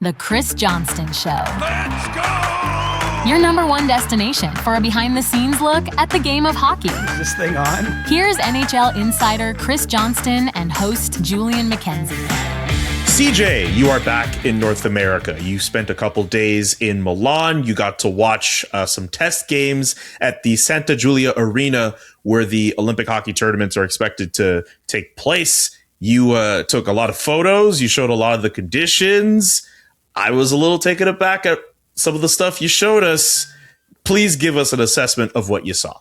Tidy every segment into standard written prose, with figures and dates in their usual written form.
The Chris Johnston Show. Let's go! Your number one destination for a behind-the-scenes look at the game of hockey. Is this thing on? Here's NHL insider Chris Johnston and host Julian McKenzie. CJ, you are back in North America. You spent a couple days in Milan. You got to watch some test games at the Santa Giulia Arena where the Olympic hockey tournaments are expected to take place. You took a lot of photos. You showed a lot of the conditions. I was a little taken aback at some of the stuff you showed us. Please give us an assessment of what you saw.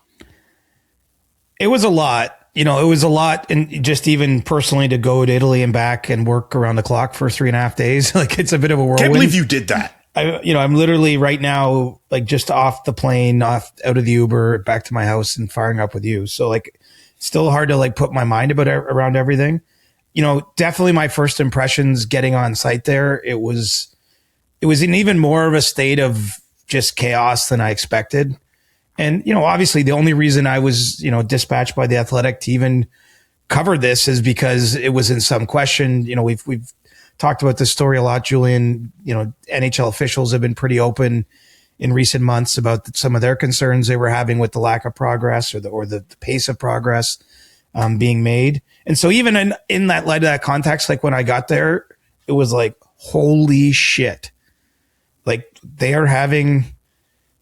It was a lot. It was a lot, and just even personally to go to Italy and back and work around the clock for 3.5 days. Like, it's a bit of a whirlwind. Can't believe you did that. I'm literally right now, like, just off the plane, out of the Uber, back to my house and firing up with you. So, like, still hard to like put my mind around everything. Definitely my first impressions getting on site there, it was in even more of a state of just chaos than I expected. And, obviously the only reason I was, dispatched by The Athletic to even cover this is because it was in some question. We've talked about this story a lot, Julian. NHL officials have been pretty open in recent months about some of their concerns they were having with the lack of progress or the pace of progress being made. And so even in that light of that context, like when I got there, it was like, holy shit. Like, they are having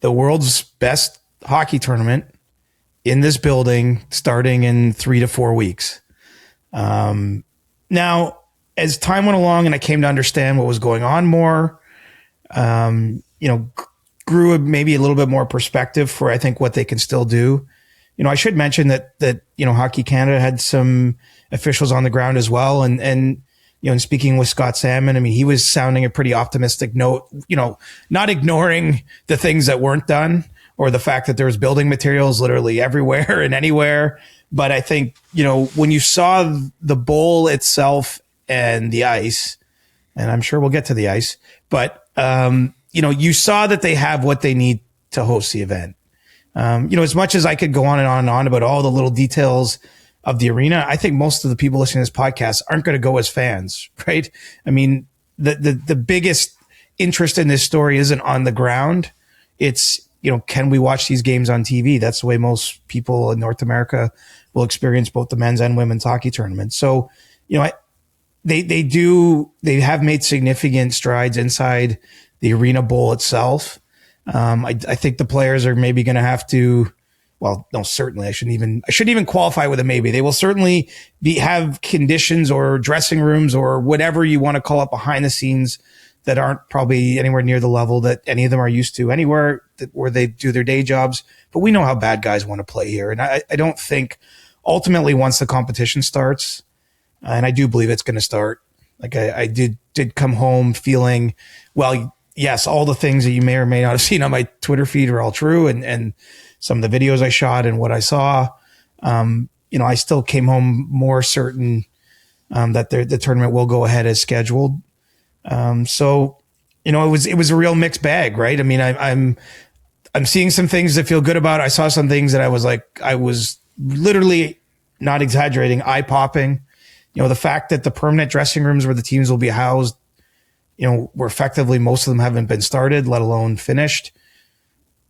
the world's best hockey tournament in this building starting in 3 to 4 weeks. Now, as time went along and I came to understand what was going on more, grew maybe a little bit more perspective for, I think, what they can still do. I should mention that Hockey Canada had some officials on the ground as well. And in speaking with Scott Salmon, I mean, he was sounding a pretty optimistic note, not ignoring the things that weren't done or the fact that there was building materials literally everywhere and anywhere. But I think, when you saw the bowl itself and the ice, and I'm sure we'll get to the ice, but, you saw that they have what they need to host the event. As much as I could go on and on about all the little details of the arena, I think most of the people listening to this podcast aren't going to go as fans, right? I mean, the biggest interest in this story isn't on the ground. It's, can we watch these games on TV? That's the way most people in North America will experience both the men's and women's hockey tournaments. So, they have made significant strides inside the arena bowl itself. I think the players are maybe going to have to, well, no, certainly I shouldn't even qualify with a maybe. They will certainly have conditions or dressing rooms or whatever you want to call it behind the scenes that aren't probably anywhere near the level that any of them are used to anywhere where they do their day jobs. But we know how bad guys want to play here. And I don't think ultimately once the competition starts, and I do believe it's going to start, like I did come home feeling, well, yes, all the things that you may or may not have seen on my Twitter feed are all true. And some of the videos I shot and what I saw, I still came home more certain that the tournament will go ahead as scheduled. So it was a real mixed bag, right? I mean, I'm seeing some things that feel good about it. I saw some things that I was literally not exaggerating, eye popping. The fact that the permanent dressing rooms where the teams will be housed, where effectively most of them haven't been started, let alone finished.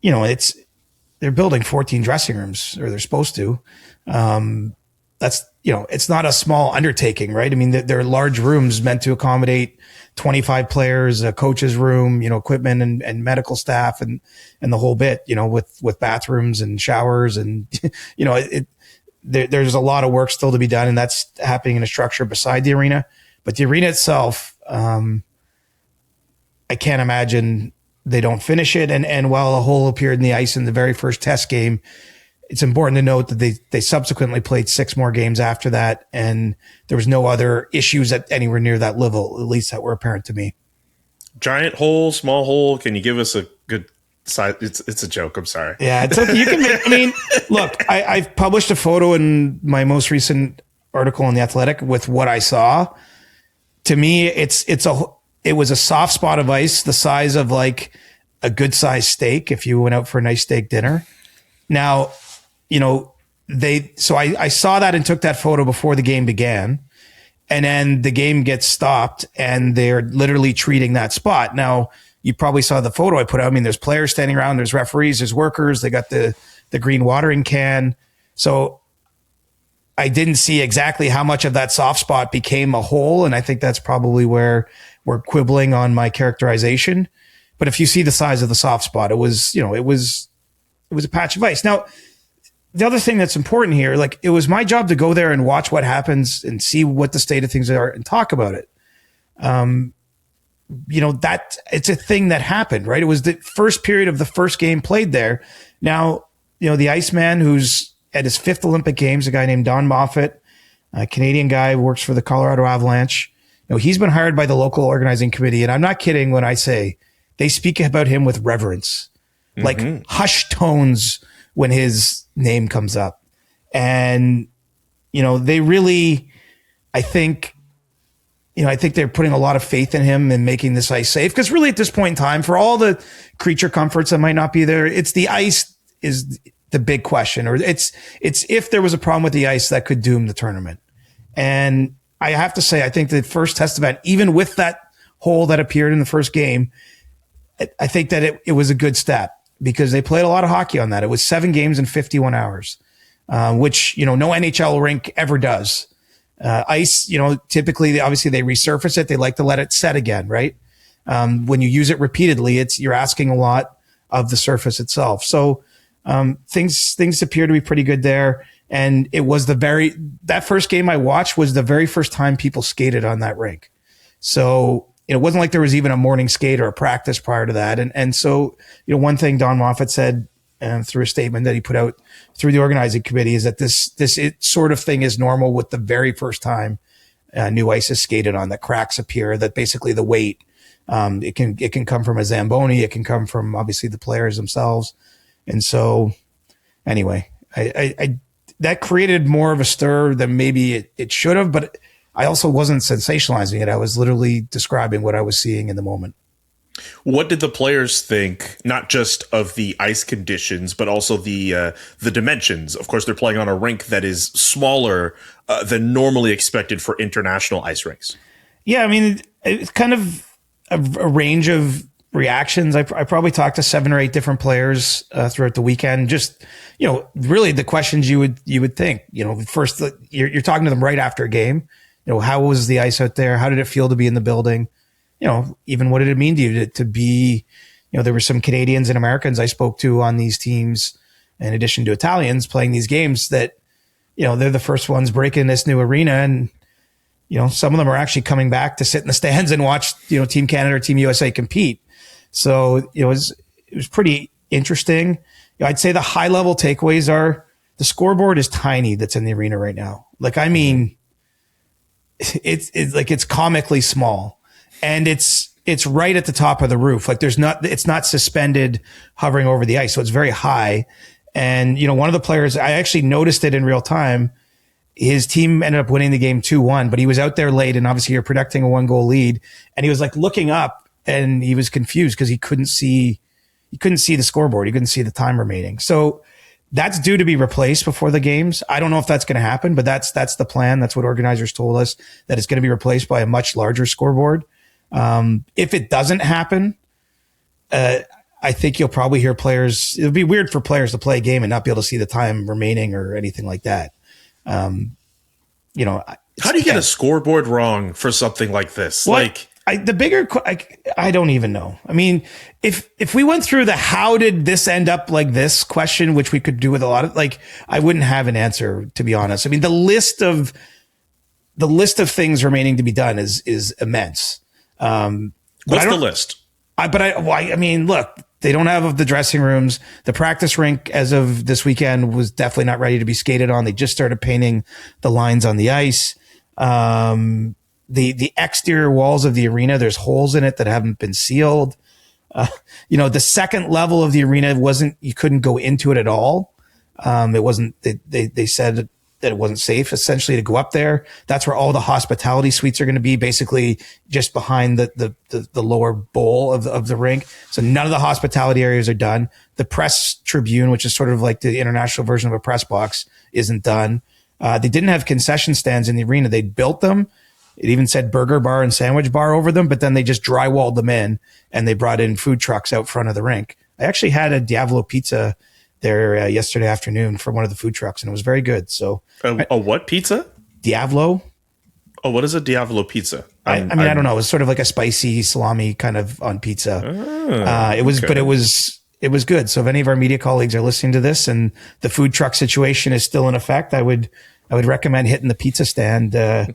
They're building 14 dressing rooms, or they're supposed to. That's, it's not a small undertaking, right? I mean, they're large rooms meant to accommodate 25 players, a coach's room, equipment and medical staff and the whole bit, with bathrooms and showers and, there's a lot of work still to be done, and that's happening in a structure beside the arena. But the arena itself, I can't imagine they don't finish it. And while a hole appeared in the ice in the very first test game, it's important to note that they subsequently played 6 more games after that, and there was no other issues at anywhere near that level, at least that were apparent to me. Giant hole, small hole. Can you give us a good size? It's a joke. I'm sorry. Yeah, it's okay. You can look, I've published a photo in my most recent article in The Athletic with what I saw. To me, it was a soft spot of ice the size of like a good sized steak if you went out for a nice steak dinner. Now, I saw that and took that photo before the game began. and then the game gets stopped and they're literally treating that spot. Now, you probably saw the photo I put out. I mean, there's players standing around, there's referees, there's workers, they got the green watering can. So I didn't see exactly how much of that soft spot became a hole. And I think that's probably where we're quibbling on my characterization. But if you see the size of the soft spot, it was a patch of ice. Now, the other thing that's important here, like, it was my job to go there and watch what happens and see what the state of things are and talk about it. That it's a thing that happened, right? It was the first period of the first game played there. Now, the Iceman, who's at his 5th Olympic Games, a guy named Don Moffat, a Canadian guy who works for the Colorado Avalanche. He's been hired by the local organizing committee. And I'm not kidding when I say they speak about him with reverence, like hushed tones when his name comes up. And, they really, I think they're putting a lot of faith in him and making this ice safe. Because really, at this point in time, for all the creature comforts that might not be there, it's the ice is the big question, or it's if there was a problem with the ice that could doom the tournament. And I have to say, I think the first test event, even with that hole that appeared in the first game, I think that it was a good step because they played a lot of hockey on that. It was 7 games in 51 hours, which, no NHL rink ever does. Ice, typically, obviously they resurface it. They like to let it set again, right? When you use it repeatedly, you're asking a lot of the surface itself. So, things appear to be pretty good there. And it was that first game I watched was the very first time people skated on that rink. So it wasn't like there was even a morning skate or a practice prior to that. And so, one thing Don Moffat said through a statement that he put out through the organizing committee is that this sort of thing is normal with the very first time new ice is skated on, that cracks appear, that basically the weight, it can come from a Zamboni. It can come from obviously the players themselves. And so anyway, I that created more of a stir than maybe it should have, but I also wasn't sensationalizing it. I was literally describing what I was seeing in the moment. What did the players think, not just of the ice conditions, but also the dimensions? Of course, they're playing on a rink that is smaller than normally expected for international ice rinks. Yeah, I mean, it's kind of a range of reactions. I probably talked to 7 or 8 different players throughout the weekend. Just, really the questions you would think. First, you're talking to them right after a game. How was the ice out there? How did it feel to be in the building? Even what did it mean to you to be, there were some Canadians and Americans I spoke to on these teams, in addition to Italians playing these games that, they're the first ones breaking this new arena. And, some of them are actually coming back to sit in the stands and watch, Team Canada or Team USA compete. So it was pretty interesting. I'd say the high level takeaways are the scoreboard is tiny that's in the arena right now. Like, I mean, it's comically small. And it's right at the top of the roof. Like it's not suspended hovering over the ice. So it's very high. And, one of the players, I actually noticed it in real time. His team ended up winning the game 2-1, but he was out there late and obviously you're protecting a 1-goal lead. And he was like looking up and he was confused because he couldn't see the scoreboard. He couldn't see the time remaining. So that's due to be replaced before the games. I don't know if that's going to happen, but that's the plan. That's what organizers told us, that it's going to be replaced by a much larger scoreboard. If it doesn't happen, I think you'll probably hear players. It'll be weird for players to play a game and not be able to see the time remaining or anything like that. How do you get a scoreboard wrong for something like this? Well, I don't even know. I mean, if we went through the how did this end up like this question, which we could do with a lot of, I wouldn't have an answer, to be honest. I mean, the list of things remaining to be done is immense. What's the list? I mean, look, they don't have the dressing rooms. The practice rink as of this weekend was definitely not ready to be skated on. They just started painting the lines on the ice. The exterior walls of the arena, there's holes in it that haven't been sealed. The second level of the arena you couldn't go into it at all. It wasn't, they said that it wasn't safe essentially to go up there. That's where all the hospitality suites are going to be, basically just behind the lower bowl of the rink. So none of the hospitality areas are done. The press tribune, which is sort of like the international version of a press box, isn't done. They didn't have concession stands in the arena. They built them, It even said burger bar and sandwich bar over them, but then they just drywalled them in and they brought in food trucks out front of the rink. I actually had a Diavolo pizza there yesterday afternoon from one of the food trucks, and it was very good. So a what pizza? Diavolo. Oh, what is a Diavolo pizza? I don't know. It was sort of like a spicy salami kind of on pizza. But it was good. So if any of our media colleagues are listening to this and the food truck situation is still in effect, I would recommend hitting the pizza stand out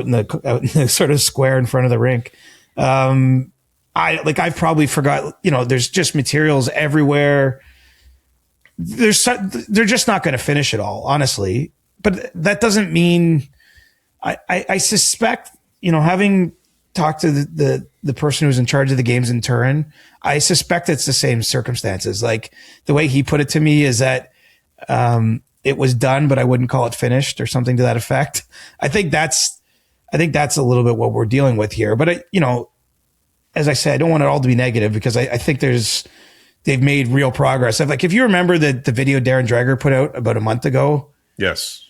in the sort of square in front of the rink. I've probably forgot. There's just materials everywhere. They're just not going to finish it all, honestly. But that doesn't mean. I suspect, having talked to the person who's in charge of the games in Turin, I suspect it's the same circumstances. Like the way he put it to me is that it was done, but I wouldn't call it finished or something to that effect. I think that's a little bit what we're dealing with here. But as I said, I don't want it all to be negative because I think they've made real progress. If you remember the video Darren Dreger put out about a month ago, yes,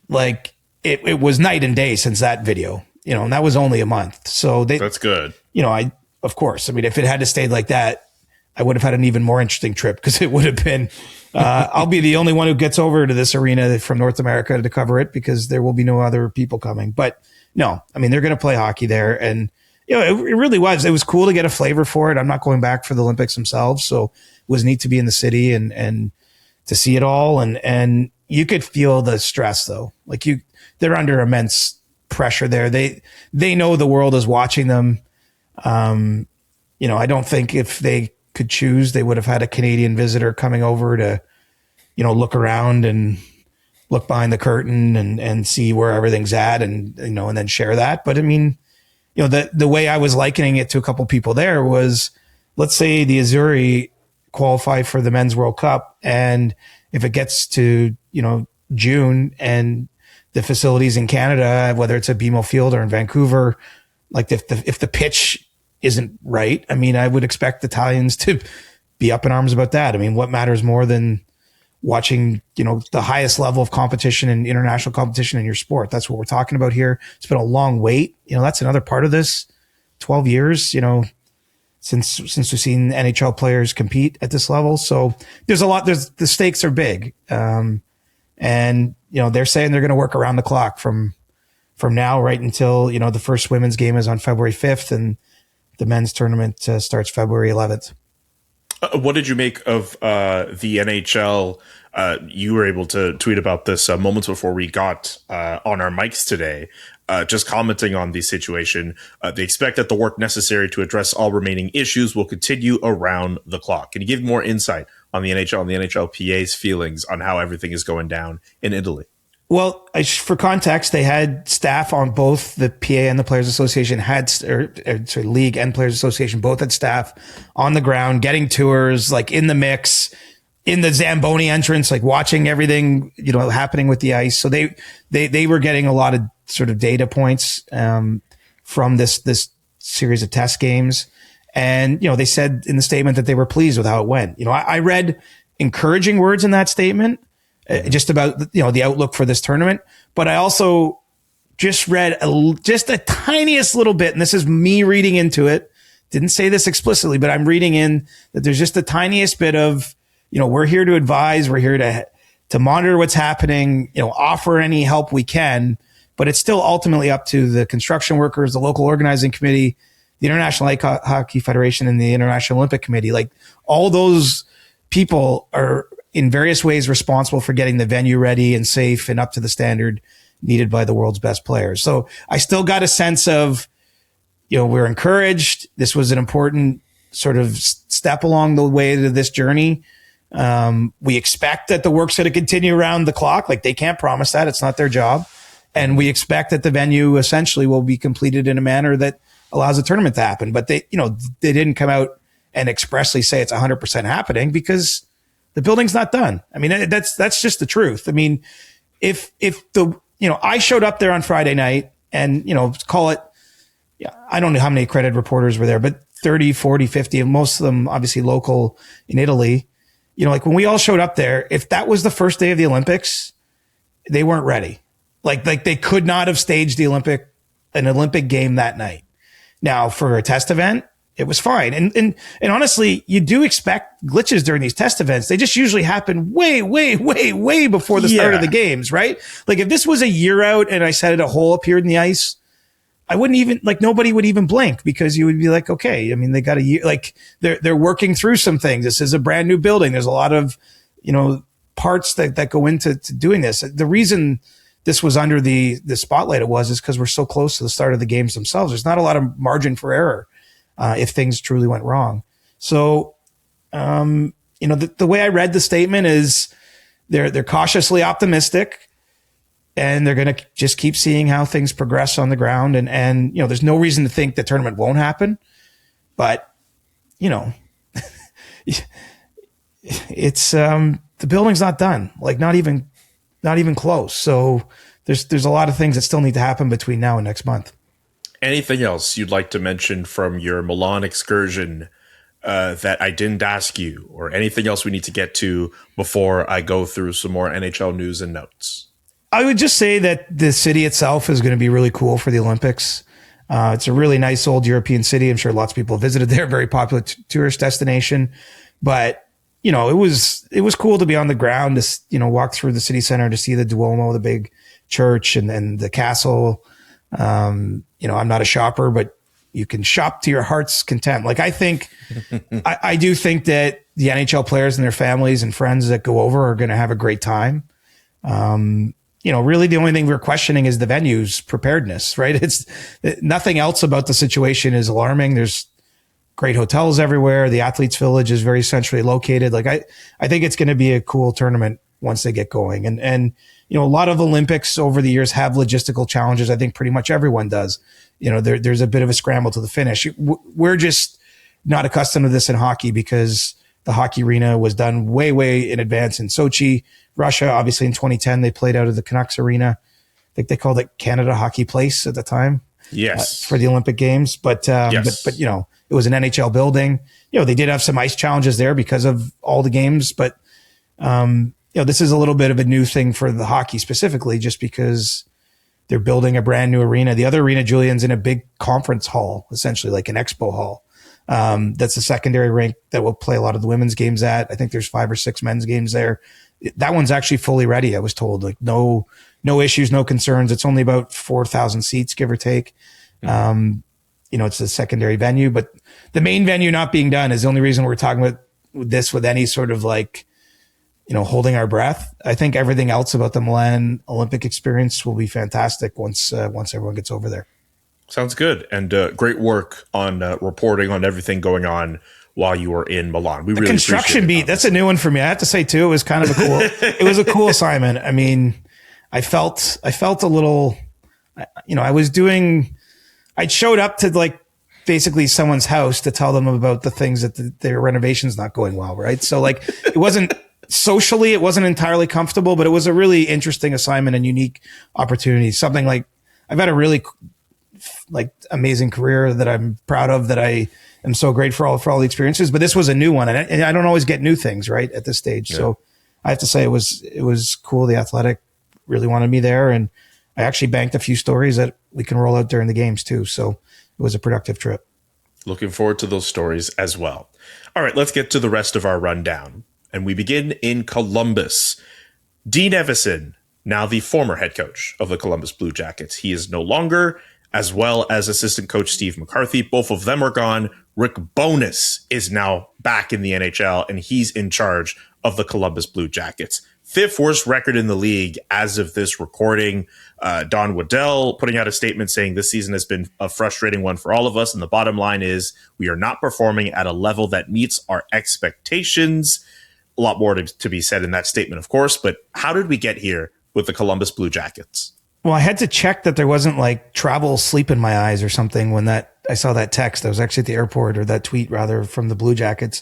like it was night and day since that video, and that was only a month. So that's good. Of course, if it had to stay like that, I would have had an even more interesting trip because it would have been, I'll be the only one who gets over to this arena from North America to cover it because there will be no other people coming. But no, they're going to play hockey there. And, it really was. It was cool to get a flavor for it. I'm not going back for the Olympics themselves. So it was neat to be in the city and to see it all. And you could feel the stress though. They're under immense pressure there. They know the world is watching them. I don't think if they could choose, they would have had a Canadian visitor coming over to, look around and look behind the curtain and see where everything's at and then share that. But the way I was likening it to a couple people there was, let's say the Azzurri qualify for the Men's World Cup. And if it gets to, June and the facilities in Canada, whether it's at BMO Field or in Vancouver, like if the pitch isn't right, I would expect Italians to be up in arms about that. What matters more than watching, the highest level of competition and international competition in your sport? That's what we're talking about here. It's been a long wait. That's another part of this. 12 years, since we've seen NHL players compete at this level. So there's a lot, the stakes are big. And they're saying they're going to work around the clock from now right until, the first women's game is on February 5th and the men's tournament starts February 11th. What did you make of the NHL? You were able to tweet about this moments before we got on our mics today, just commenting on the situation. They expect that the work necessary to address all remaining issues will continue around the clock. Can you give more insight on the NHL and the NHLPA's feelings on how everything is going down in Italy? Well, for context, they had staff on both the PA and the Players Association League and Players Association both had staff on the ground, getting tours, in the mix, in the Zamboni entrance, watching everything, happening with the ice. So they were getting a lot of sort of data points from this series of test games. And, they said in the statement that they were pleased with how it went. I read encouraging words in that statement. Just about, the outlook for this tournament. But I also just read just a tiniest little bit, and this is me reading into it. Didn't say this explicitly, but I'm reading in that there's just the tiniest bit of, we're here to advise, we're here to monitor what's happening, offer any help we can. But it's still ultimately up to the construction workers, the local organizing committee, the International Ice Hockey Federation, and the International Olympic Committee. All those people are in various ways responsible for getting the venue ready and safe and up to the standard needed by the world's best players. So I still got a sense of, we're encouraged. This was an important sort of step along the way to this journey. We expect that the work's going to continue around the clock. They can't promise that. It's not their job. And we expect that the venue essentially will be completed in a manner that allows the tournament to happen. But they didn't come out and expressly say it's 100% happening because the building's not done. That's just the truth. If I showed up there on Friday night and, call it, I don't know how many accredited reporters were there, but 30, 40, 50, and most of them obviously local in Italy. When we all showed up there, if that was the first day of the Olympics, they weren't ready. They could not have staged the Olympic an Olympic game that night. Now, for a test event, it was fine. And honestly, you do expect glitches during these test events. They just usually happen way before the start of the games, right? Like if this was a year out and I said a hole appeared in the ice, I wouldn't even, like, nobody would even blink, because you would be like, okay, I mean, they got a year, like they're working through some things. This is a brand new building. There's a lot of, parts that go into doing this. The reason this was under the spotlight is because we're so close to the start of the games themselves. There's not a lot of margin for error if things truly went wrong. So, the way I read the statement is they're cautiously optimistic, and they're going to just keep seeing how things progress on the ground. And there's no reason to think the tournament won't happen, but it's the building's not done, like not even close. So there's a lot of things that still need to happen between now and next month. Anything else you'd like to mention from your Milan excursion that I didn't ask you, or anything else we need to get to before I go through some more NHL news and notes? I would just say that the city itself is going to be really cool for the Olympics. It's a really nice old European city. I'm sure lots of people visited there. Very popular tourist destination. But, it was cool to be on the ground to, walk through the city center to see the Duomo, the big church, and the castle. I'm not a shopper, but you can shop to your heart's content. Like, I think, I do think that the NHL players and their families and friends that go over are going to have a great time. Really the only thing we're questioning is the venue's preparedness, right? It's nothing else about the situation is alarming. There's great hotels everywhere. The athletes village is very centrally located. Like I think it's going to be a cool tournament once they get going. And a lot of Olympics over the years have logistical challenges. I think pretty much everyone does. There's a bit of a scramble to the finish. We're just not accustomed to this in hockey because the hockey arena was done way in advance in Sochi, Russia. Obviously in 2010, they played out of the Canucks arena. I think they called it Canada Hockey Place at the time. Yes. For the Olympic Games. But it was an NHL building. They did have some ice challenges there because of all the games, but this is a little bit of a new thing for the hockey specifically, just because they're building a brand new arena. The other arena, Julian's in a big conference hall, essentially like an expo hall. That's a secondary rink that will play a lot of the women's games at. I think there's 5 or 6 men's games there. That one's actually fully ready. I was told, like, no issues, no concerns. It's only about 4,000 seats, give or take. It's a secondary venue, but the main venue not being done is the only reason we're talking about this with any sort of like, holding our breath. I think everything else about the Milan Olympic experience will be fantastic once everyone gets over there. Sounds good. And great work on reporting on everything going on while you were in Milan. We really construction beat. That's a new one for me. I have to say too, it was kind of it was a cool assignment. I mean, I felt a little, I showed up to like basically someone's house to tell them about the things that their renovation's not going well. Right. So like, it wasn't socially, it wasn't entirely comfortable, but it was a really interesting assignment and unique opportunity. Something like I've had a really like amazing career that I'm proud of, that I am so grateful for all the experiences, but this was a new one, and I don't always get new things right at this stage. Yeah. So I have to say it was cool. The Athletic really wanted me there, and I actually banked a few stories that we can roll out during the games too. So it was a productive trip. Looking forward to those stories as well. All right, let's get to the rest of our rundown, and we begin in Columbus. Dean Evason, now the former head coach of the Columbus Blue Jackets. He is no longer, as well as assistant coach Steve McCarthy. Both of them are gone. Rick Bowness is now back in the NHL, and he's in charge of the Columbus Blue Jackets. 5th worst record in the league as of this recording. Don Waddell putting out a statement saying this season has been a frustrating one for all of us, and the bottom line is we are not performing at a level that meets our expectations. A lot more to be said in that statement, of course, but how did we get here with the Columbus Blue Jackets? Well, I had to check that there wasn't like travel sleep in my eyes or something when I saw that text. I was actually at the airport, or that tweet rather, from the Blue Jackets.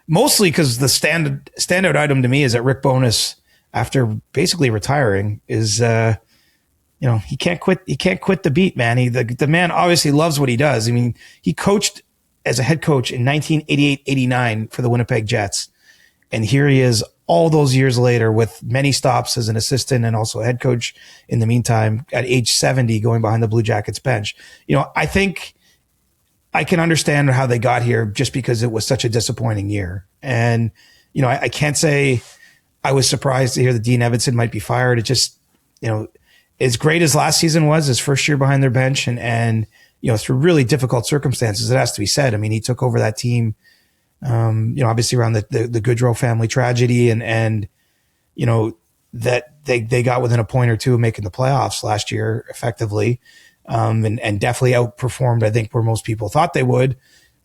Mostly because the standout item to me is that Rick Bowness, after basically retiring, is he can't quit the beat, man. The man obviously loves what he does. I mean, he coached as a head coach in 1988-89 for the Winnipeg Jets, and here he is all those years later, with many stops as an assistant and also a head coach in the meantime, at age 70, going behind the Blue Jackets bench. I think I can understand how they got here just because it was such a disappointing year. And, I can't say I was surprised to hear that Dean Evason might be fired. It just, as great as last season was, his first year behind their bench and through really difficult circumstances, it has to be said. I mean, he took over that team, obviously around the Goodrow family tragedy and that they got within a point or two of making the playoffs last year effectively, and definitely outperformed, I think, where most people thought they would.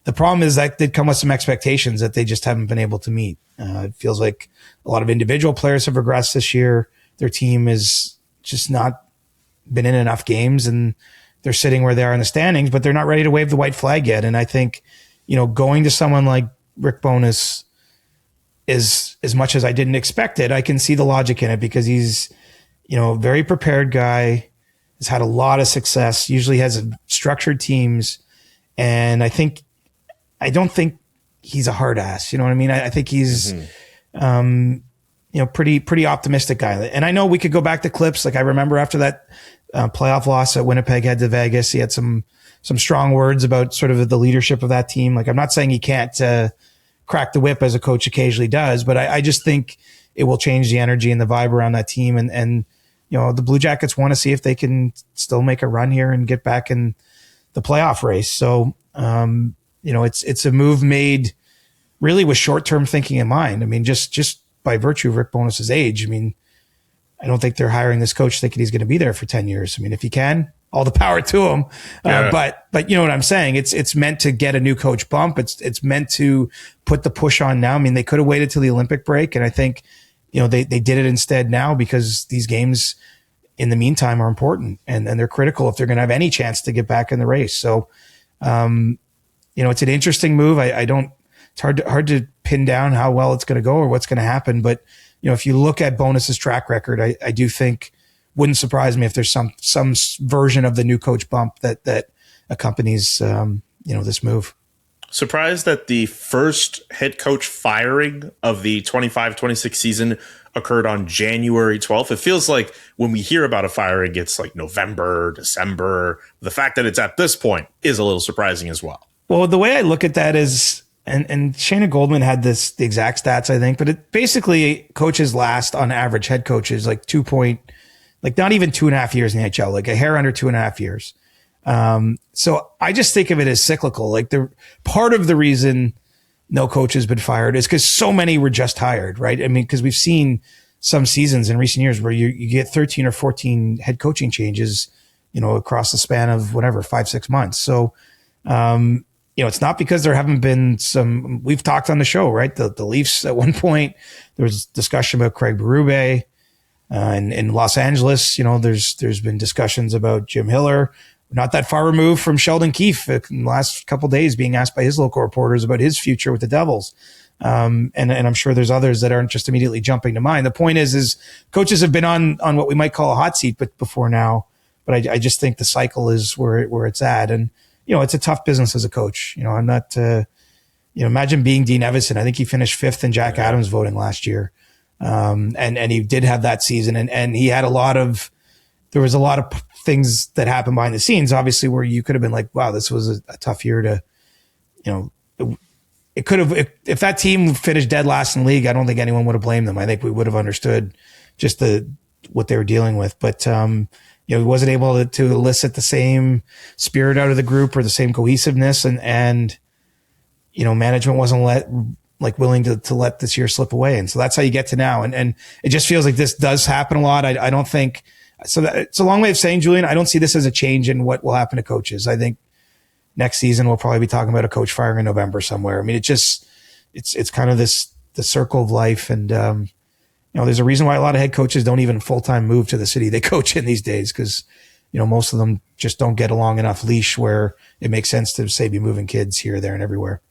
The problem is that did come with some expectations that they just haven't been able to meet. It feels like a lot of individual players have regressed this year. Their team is just not been in enough games, and they're sitting where they are in the standings, but they're not ready to wave the white flag yet. And I think, going to someone like Rick Bowness is, as much as I didn't expect it, I can see the logic in it because he's, a very prepared guy, has had a lot of success, usually has structured teams. And I don't think he's a hard ass. You know what I mean? I think he's, pretty optimistic guy. And I know we could go back to clips. Like I remember after that playoff loss that Winnipeg had to Vegas, he had some strong words about sort of the leadership of that team. Like I'm not saying he can't crack the whip as a coach occasionally does, but I just think it will change the energy and the vibe around that team. And the Blue Jackets want to see if they can still make a run here and get back in the playoff race. So, it's a move made really with short-term thinking in mind. I mean, just by virtue of Rick Bowness's age, I mean, I don't think they're hiring this coach thinking he's going to be there for 10 years. I mean, if he can, all the power to him. Yeah. But you know what I'm saying? It's meant to get a new coach bump. It's meant to put the push on now. I mean, they could have waited till the Olympic break. And I think, they did it instead now because these games in the meantime are important and they're critical if they're going to have any chance to get back in the race. So, it's an interesting move. It's hard to pin down how well it's going to go or what's going to happen. But, if you look at Bowness's track record, I do think wouldn't surprise me if there's some version of the new coach bump that accompanies, this move. Surprised that the first head coach firing of the 25-26 season occurred on January 12th. It feels like when we hear about a firing, it's like November, December. The fact that it's at this point is a little surprising as well. Well, the way I look at that is, and Shayna Goldman had the exact stats, I think, but it basically coaches last on average head coaches like not even 2.5 years in the NHL, like a hair under 2.5 years. So I just think of it as cyclical. Like part of the reason no coach has been fired is because so many were just hired, right? I mean, because we've seen some seasons in recent years where you get 13 or 14 head coaching changes, across the span of 5-6 months. So, it's not because there haven't been we've talked on the show, right? The Leafs at one point, there was discussion about Craig Berube, in Los Angeles, there's been discussions about Jim Hiller. Not that far removed from Sheldon Keefe in the last couple of days being asked by his local reporters about his future with the Devils. And I'm sure there's others that aren't just immediately jumping to mind. The point is coaches have been on what we might call a hot seat, but before now, but I just think the cycle is where it's at. And, it's a tough business as a coach. I'm not, imagine being Dean Evason. I think he finished 5th in Jack Adams voting last year. And he did have that season and he had there was a lot of things that happened behind the scenes, obviously, where you could have been like, wow, this was a tough year to, it could have, if that team finished dead last in the league, I don't think anyone would have blamed them. I think we would have understood just what they were dealing with. But, he wasn't able to elicit the same spirit out of the group or the same cohesiveness and management wasn't willing to let this year slip away. And so that's how you get to now. And it just feels like this does happen a lot. I don't think, so it's a long way of saying, Julian, I don't see this as a change in what will happen to coaches. I think next season we'll probably be talking about a coach firing in November somewhere. I mean, it's kind of the circle of life. And, there's a reason why a lot of head coaches don't even full-time move to the city they coach in these days. Cause, most of them just don't get a long enough leash where it makes sense to say be moving kids here, there, and everywhere.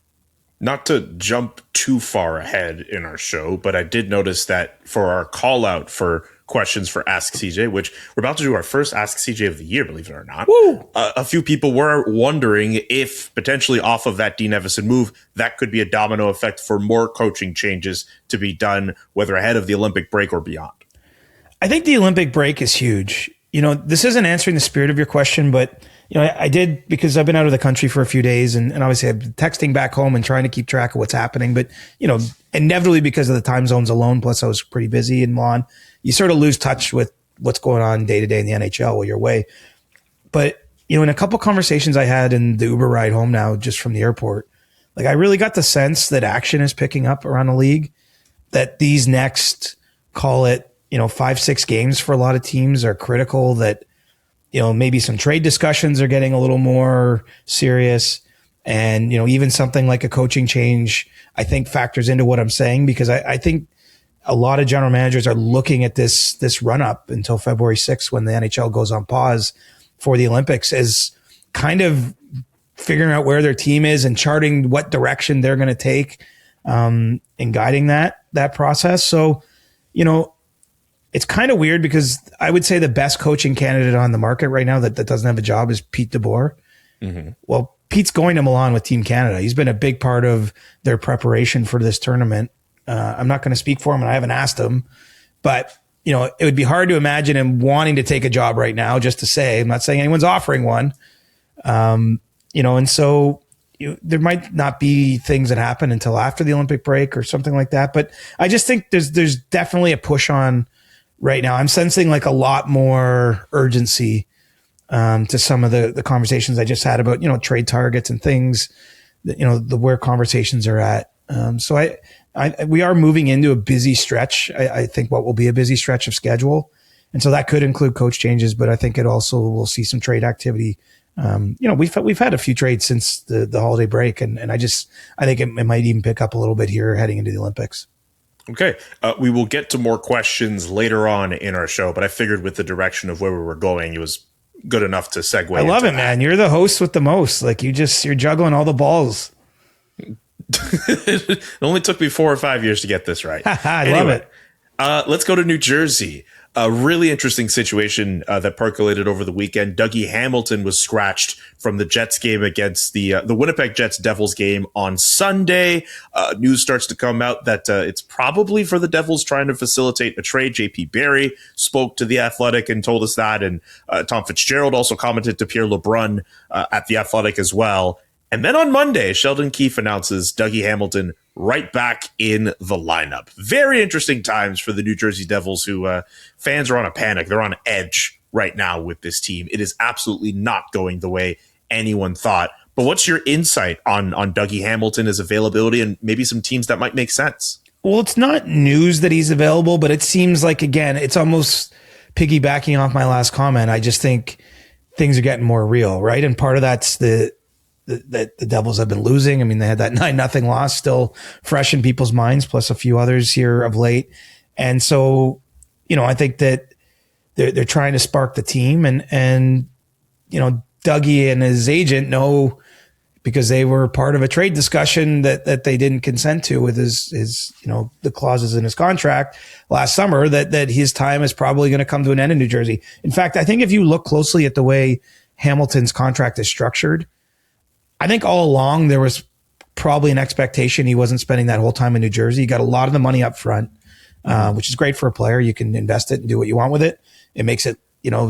Not to jump too far ahead in our show, but I did notice that for our call out for questions for Ask CJ, which we're about to do our first Ask CJ of the year, believe it or not. A few people were wondering if potentially off of that Dean Evason move, that could be a domino effect for more coaching changes to be done, whether ahead of the Olympic break or beyond. I think the Olympic break is huge. This isn't answering the spirit of your question, but I did, because I've been out of the country for a few days, and obviously I've been texting back home and trying to keep track of what's happening. But, inevitably because of the time zones alone, plus I was pretty busy in Milan, you sort of lose touch with what's going on day to day in the NHL while you're away. But, in a couple conversations I had in the Uber ride home now, just from the airport, like I really got the sense that action is picking up around the league, that these next, call it, 5-6 games for a lot of teams are critical, that, maybe some trade discussions are getting a little more serious. And, even something like a coaching change, I think factors into what I'm saying, because I think a lot of general managers are looking at this run up until February 6th, when the NHL goes on pause for the Olympics, as kind of figuring out where their team is and charting what direction they're going to take, and guiding that process. So, it's kind of weird, because I would say the best coaching candidate on the market right now that doesn't have a job is Pete DeBoer. Mm-hmm. Well, Pete's going to Milan with Team Canada. He's been a big part of their preparation for this tournament. I'm not going to speak for him, and I haven't asked him, but it would be hard to imagine him wanting to take a job right now just to say. I'm not saying anyone's offering one, and so there might not be things that happen until after the Olympic break or something like that. But I just think there's definitely a push on right now. I'm sensing like a lot more urgency to some of the conversations I just had about, trade targets and things, that, where conversations are at. So we are moving into a busy stretch. I think what will be a busy stretch of schedule. And so that could include coach changes, but I think it also will see some trade activity. We've had a few trades since the holiday break, and I think it might even pick up a little bit here heading into the Olympics. Okay. We will get to more questions later on in our show, but I figured with the direction of where we were going, it was good enough to segue. I love it, man. You're the host with the most. Like you're juggling all the balls. It only took me 4 or 5 years to get this right. I love it. Let's go to New Jersey. A really interesting situation that percolated over the weekend. Dougie Hamilton was scratched from the Jets game against the Winnipeg Jets Devils game on Sunday. News starts to come out that it's probably for the Devils trying to facilitate a trade. JP Barry spoke to The Athletic and told us that. And Tom Fitzgerald also commented to Pierre LeBrun at The Athletic as well. And then on Monday, Sheldon Keefe announces Dougie Hamilton right back in the lineup. Very interesting times for the New Jersey Devils, who fans are on a panic. They're on edge right now with this team. It is absolutely not going the way anyone thought. But what's your insight on Dougie Hamilton, his availability, and maybe some teams that might make sense? Well, it's not news that he's available, but it seems like, again, it's almost piggybacking off my last comment. I just think things are getting more real, right? And part of that's that the Devils have been losing. I mean, they had that 9-0 loss still fresh in people's minds, plus a few others here of late. And so, I think that they're trying to spark the team, and Dougie and his agent know, because they were part of a trade discussion that they didn't consent to with his the clauses in his contract last summer, that his time is probably going to come to an end in New Jersey. In fact, I think if you look closely at the way Hamilton's contract is structured, I think all along there was probably an expectation he wasn't spending that whole time in New Jersey. He got a lot of the money up front, which is great for a player. You can invest it and do what you want with it. It makes it,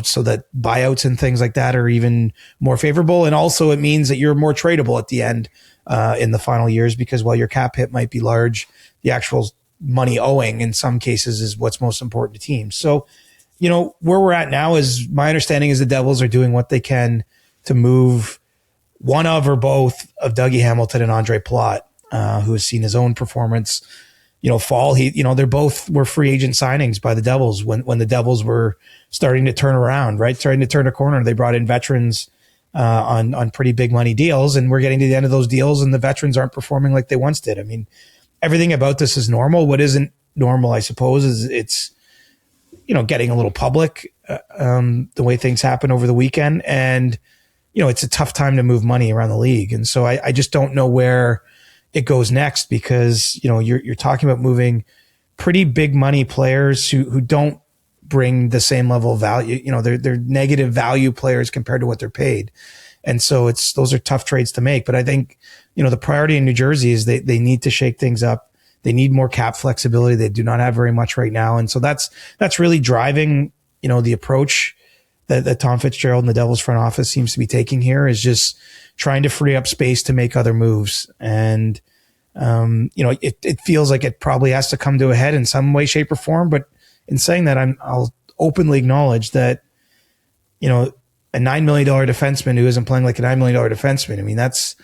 so that buyouts and things like that are even more favorable. And also it means that you're more tradable at the end in the final years, because while your cap hit might be large, the actual money owing in some cases is what's most important to teams. So, where we're at now is, my understanding is the Devils are doing what they can to move one of or both of Dougie Hamilton and Andre Palat, who has seen his own performance, fall. They're both were free agent signings by the Devils when the Devils were starting to turn around, right? Starting to turn a corner. They brought in veterans on pretty big money deals, and we're getting to the end of those deals, and the veterans aren't performing like they once did. I mean, everything about this is normal. What isn't normal, I suppose, is it's, getting a little public, the way things happen over the weekend. And, it's a tough time to move money around the league. And so I just don't know where, it goes next, because, you're talking about moving pretty big money players who don't bring the same level of value. They're negative value players compared to what they're paid. And so those are tough trades to make. But I think, the priority in New Jersey is they need to shake things up. They need more cap flexibility. They do not have very much right now. And so that's really driving, the approach that Tom Fitzgerald and the Devils front office seems to be taking here, is just trying to free up space to make other moves. And, it feels like it probably has to come to a head in some way, shape, or form. But in saying that, I'll openly acknowledge that, a $9 million defenseman who isn't playing like a $9 million defenseman, I mean, that's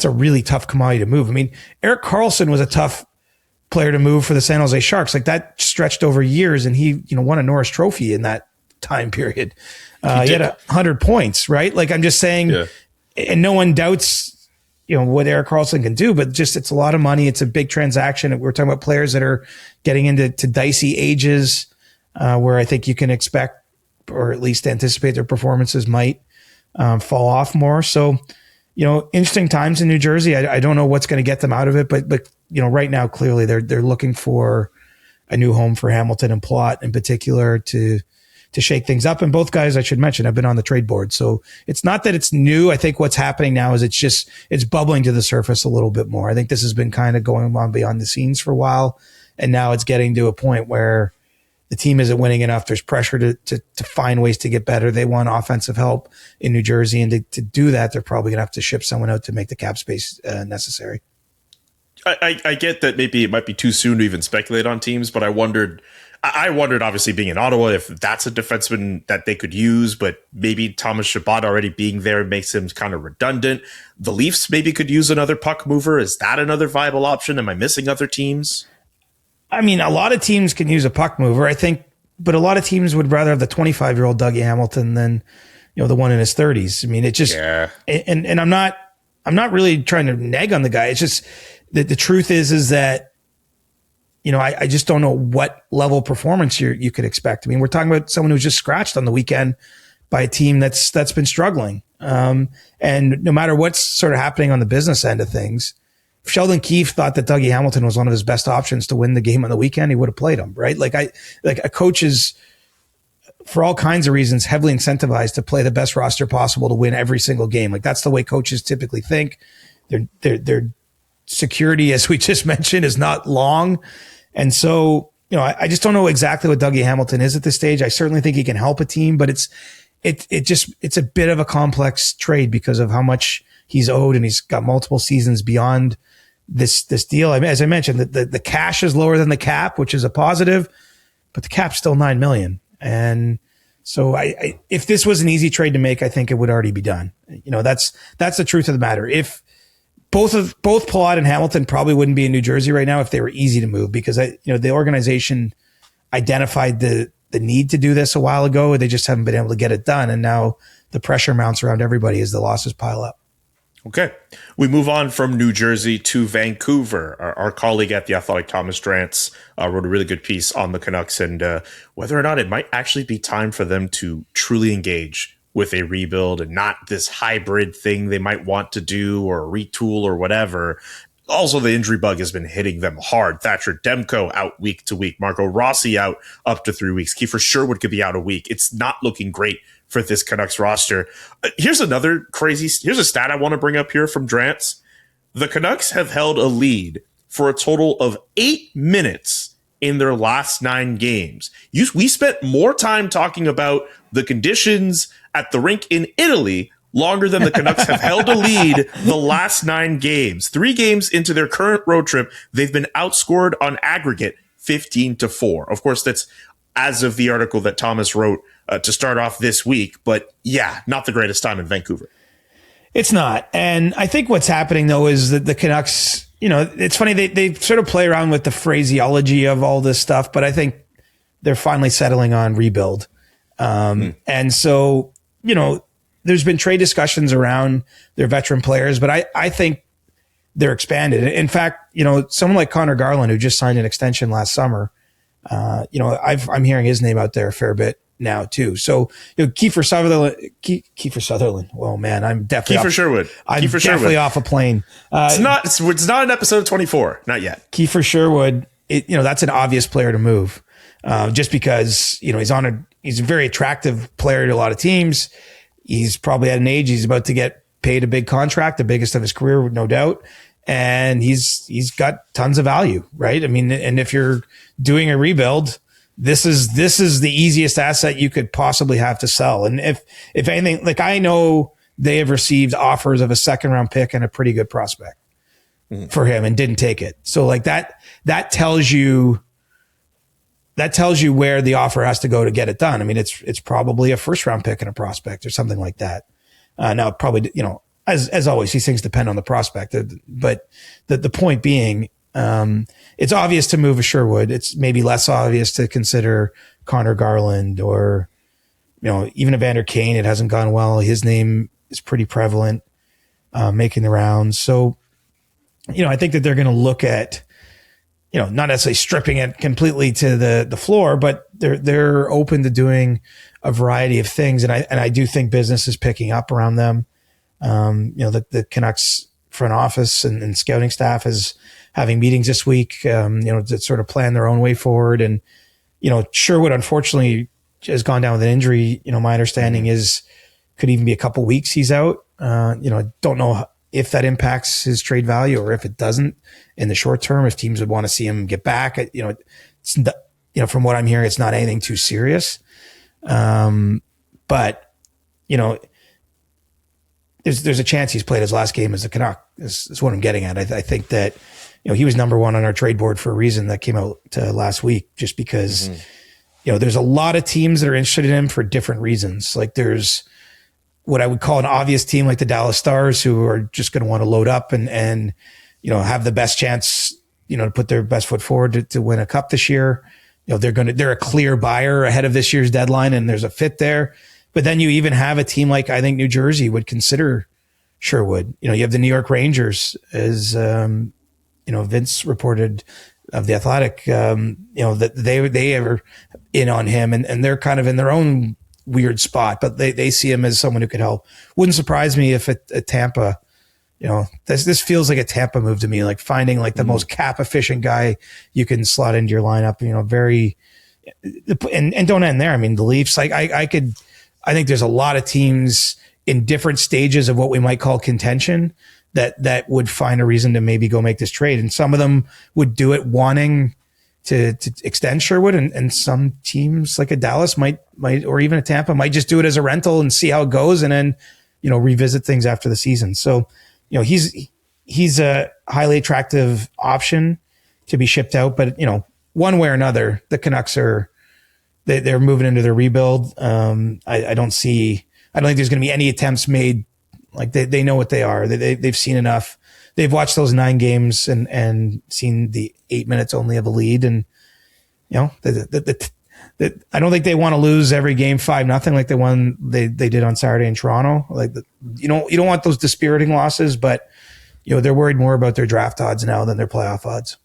a really tough commodity to move. I mean, Erik Karlsson was a tough player to move for the San Jose Sharks. Like, that stretched over years, and he, won a Norris Trophy in that time period. He had 100 points, right? Like, I'm just saying, and no one doubts, what Erik Karlsson can do, but just, it's a lot of money. It's a big transaction. We're talking about players that are getting into dicey ages, where I think you can expect, or at least anticipate, their performances might fall off more. So, interesting times in New Jersey. I don't know what's going to get them out of it, but right now, clearly they're looking for a new home for Hamilton and Plot in particular to shake things up. And both guys, I should mention, have been on the trade board. So it's not that it's new. I think what's happening now is it's bubbling to the surface a little bit more. I think this has been kind of going on beyond the scenes for a while. And now it's getting to a point where the team isn't winning enough. There's pressure to find ways to get better. They want offensive help in New Jersey. And to do that, they're probably going to have to ship someone out to make the cap space necessary. I get that maybe it might be too soon to even speculate on teams, but I wondered, obviously, being in Ottawa, if that's a defenseman that they could use, but maybe Thomas Chabot already being there makes him kind of redundant. The Leafs maybe could use another puck mover. Is that another viable option? Am I missing other teams? I mean, a lot of teams can use a puck mover, I think, but a lot of teams would rather have the 25-year-old Dougie Hamilton than, the one in his 30s. I mean, it just, and I'm not really trying to nag on the guy. It's just that the truth is that, I just don't know what level of performance you could expect. I mean, we're talking about someone who's just scratched on the weekend by a team that's been struggling. And no matter what's sort of happening on the business end of things, if Sheldon Keefe thought that Dougie Hamilton was one of his best options to win the game on the weekend, he would have played him, right? Like a coach is, for all kinds of reasons, heavily incentivized to play the best roster possible to win every single game. Like, that's the way coaches typically think. Their security, as we just mentioned, is not long. And so, I just don't know exactly what Dougie Hamilton is at this stage. I certainly think he can help a team, but it's a bit of a complex trade because of how much he's owed, and he's got multiple seasons beyond this deal. I mean, as I mentioned, the cash is lower than the cap, which is a positive, but the cap's still $9 million. And so if this was an easy trade to make, I think it would already be done. That's the truth of the matter. If both Palat and Hamilton probably wouldn't be in New Jersey right now if they were easy to move, because the organization identified the need to do this a while ago. They just haven't been able to get it done. And now the pressure mounts around everybody as the losses pile up. Okay. We move on from New Jersey to Vancouver. Our colleague at The Athletic, Thomas Drance, wrote a really good piece on the Canucks and whether or not it might actually be time for them to truly engage with a rebuild and not this hybrid thing they might want to do or retool or whatever. Also, the injury bug has been hitting them hard. Thatcher Demko out week to week. Marco Rossi out up to 3 weeks. Kiefer Sherwood could be out a week. It's not looking great for this Canucks roster. Here's a stat I want to bring up here from Drance. The Canucks have held a lead for a total of 8 minutes in their last 9 games. We spent more time talking about the conditions at the rink in Italy longer than the Canucks have held a lead the last 9 games. 3 games into their current road trip, they've been outscored on aggregate 15-4. Of course, that's as of the article that Thomas wrote to start off this week. But yeah, not the greatest time in Vancouver. It's not. And I think what's happening, though, is that the Canucks, it's funny, they sort of play around with the phraseology of all this stuff, but I think they're finally settling on rebuild. And so, there's been trade discussions around their veteran players, but I think they're expanded. In fact, someone like Connor Garland, who just signed an extension last summer, I'm hearing his name out there a fair bit now too. So Kiefer Sutherland. Well, man, I'm definitely Sherwood off a plane. It's not an episode 24, not yet. Kiefer Sherwood. That's an obvious player to move, just because he's a very attractive player to a lot of teams. He's probably at an age he's about to get paid a big contract, the biggest of his career, no doubt. And he's got tons of value, right? I mean, and if you're doing a rebuild, this is the easiest asset you could possibly have to sell. And if anything, like, I know they have received offers of a second round pick and a pretty good prospect for him and didn't take it. So like that tells you where the offer has to go to get it done. I mean, it's probably a first round pick and a prospect or something like that. Now probably, as always, these things depend on the prospect, but the point being, it's obvious to move a Sherwood. It's maybe less obvious to consider Connor Garland or, even Evander Kane. It hasn't gone well. His name is pretty prevalent, making the rounds. So, I think that they're going to look at, not necessarily stripping it completely to the floor, but they're open to doing a variety of things. And I do think business is picking up around them. The Canucks front office and scouting staff is having meetings this week, to sort of plan their own way forward. And, Sherwood, unfortunately, has gone down with an injury. My understanding is could even be a couple weeks he's out. I don't know if that impacts his trade value or if it doesn't in the short term, if teams would want to see him get back. It's from what I'm hearing, it's not anything too serious. But there's a chance he's played his last game as a Canuck is what I'm getting at. I think that, he was number one on our trade board for a reason that came out last week, just because, there's a lot of teams that are interested in him for different reasons. Like there's what I would call an obvious team like the Dallas Stars, who are just going to want to load up and have the best chance, to put their best foot forward to win a cup this year. They're a clear buyer ahead of this year's deadline, and there's a fit there. But then you even have a team like I think New Jersey would consider Sherwood. You have the New York Rangers, as Vince reported of the Athletic. That they are in on him, and they're kind of in their own weird spot, but they see him as someone who could help. Wouldn't surprise me if at Tampa, this feels like a Tampa move to me, like finding like the most cap efficient guy you can slot into your lineup. Very, and don't end there. I mean, the Leafs, like I think there's a lot of teams in different stages of what we might call contention that would find a reason to maybe go make this trade. And some of them would do it wanting to extend Sherwood, and some teams like a Dallas might, or even a Tampa might just do it as a rental and see how it goes. And then, revisit things after the season. So, he's a highly attractive option to be shipped out, but one way or another, the Canucks they're moving into their rebuild. I don't think there's going to be any attempts made. Like they know what they are. They've seen enough. They've watched those 9 games and seen the 8 minutes only of a lead. And, I don't think they want to lose every game 5-0 like they did on Saturday in Toronto. Like you don't want those dispiriting losses, but they're worried more about their draft odds now than their playoff odds.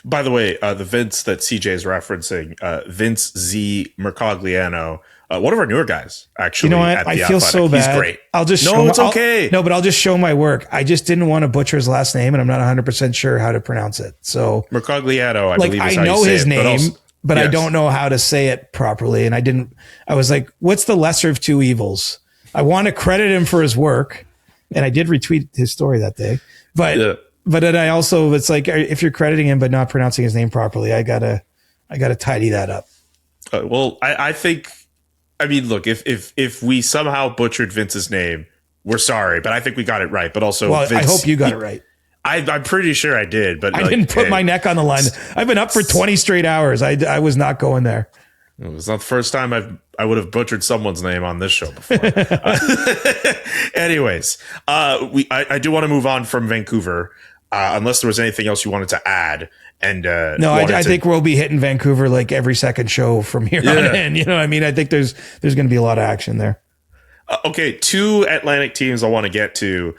By the way, the Vince that CJ is referencing, Vince Z. Mercogliano, one of our newer guys, actually. You know what? I feel so bad. He's great. I'll just show my work. I just didn't want to butcher his last name, and I'm not 100% sure how to pronounce it. So Mercogliano, I believe is how I know you say his it, name, but yes. I don't know how to say it properly. And I was like, what's the lesser of two evils? I want to credit him for his work, and I did retweet his story that day. But then I also, it's like, if you're crediting him but not pronouncing his name properly, I gotta tidy that up. I think. I mean, look, if we somehow butchered Vince's name, we're sorry, but I think we got it right. But also, Vince, I hope you got it right. I'm pretty sure I did, but I didn't put my neck on the line. I've been up for 20 straight hours. I was not going there. It was not the first time I would have butchered someone's name on this show before. Anyways, I do want to move on from Vancouver, unless there was anything else you wanted to add. And no, I think we'll be hitting Vancouver like every second show from here on in. I think there's going to be a lot of action there. Okay, 2 Atlantic teams I want to get to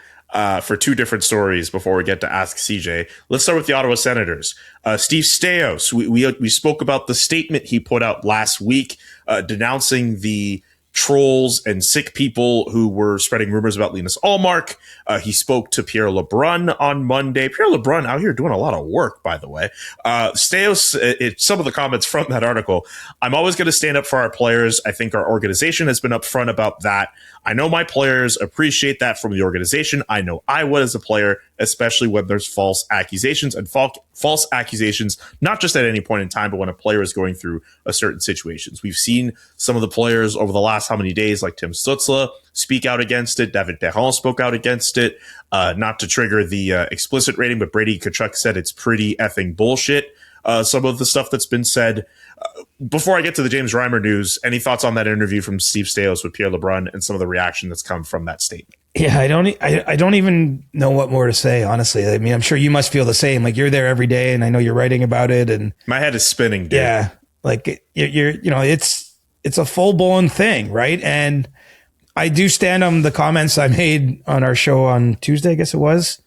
for 2 different stories before we get to Ask CJ. Let's start with the Ottawa Senators. Steve Staios, we spoke about the statement he put out last week denouncing the trolls and sick people who were spreading rumors about Linus Ullmark. He spoke to Pierre LeBrun on Monday. Pierre LeBrun out here doing a lot of work, by the way. Staios, some of the comments from that article, I'm always going to stand up for our players. I think our organization has been upfront about that. I know my players appreciate that from the organization. I know I would as a player, especially when there's false accusations and false accusations, not just at any point in time, but when a player is going through a certain situations. We've seen some of the players over the last how many days, like Tim Stützle, speak out against it. David Perron spoke out against it, not to trigger the explicit rating, but Brady Tkachuk said it's pretty effing bullshit. Some of the stuff that's been said. Before I get to the James Reimer news, any thoughts on that interview from Steve Staios with Pierre LeBrun and some of the reaction that's come from that statement? Yeah, I don't even know what more to say, honestly. I mean, I'm sure you must feel the same. Like, you're there every day, and I know you're writing about it. And my head is spinning, dude. Yeah, like it's a full blown thing, right? And I do stand on the comments I made on our show on Tuesday, I guess it was.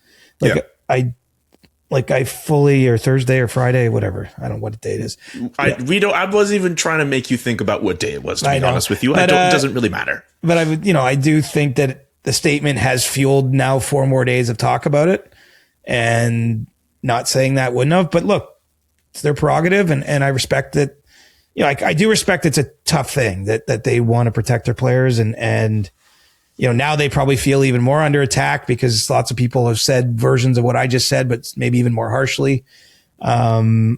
I fully, or Thursday or Friday, whatever. I don't know what day it is. I wasn't even trying to make you think about what day it was, to be honest with you. It doesn't really matter. But I do think that the statement has fueled now 4 more days of talk about it, and not saying that wouldn't have. But look, it's their prerogative, and I respect that. I do respect it's a tough thing that they want to protect their players, and now they probably feel even more under attack because lots of people have said versions of what I just said, but maybe even more harshly. I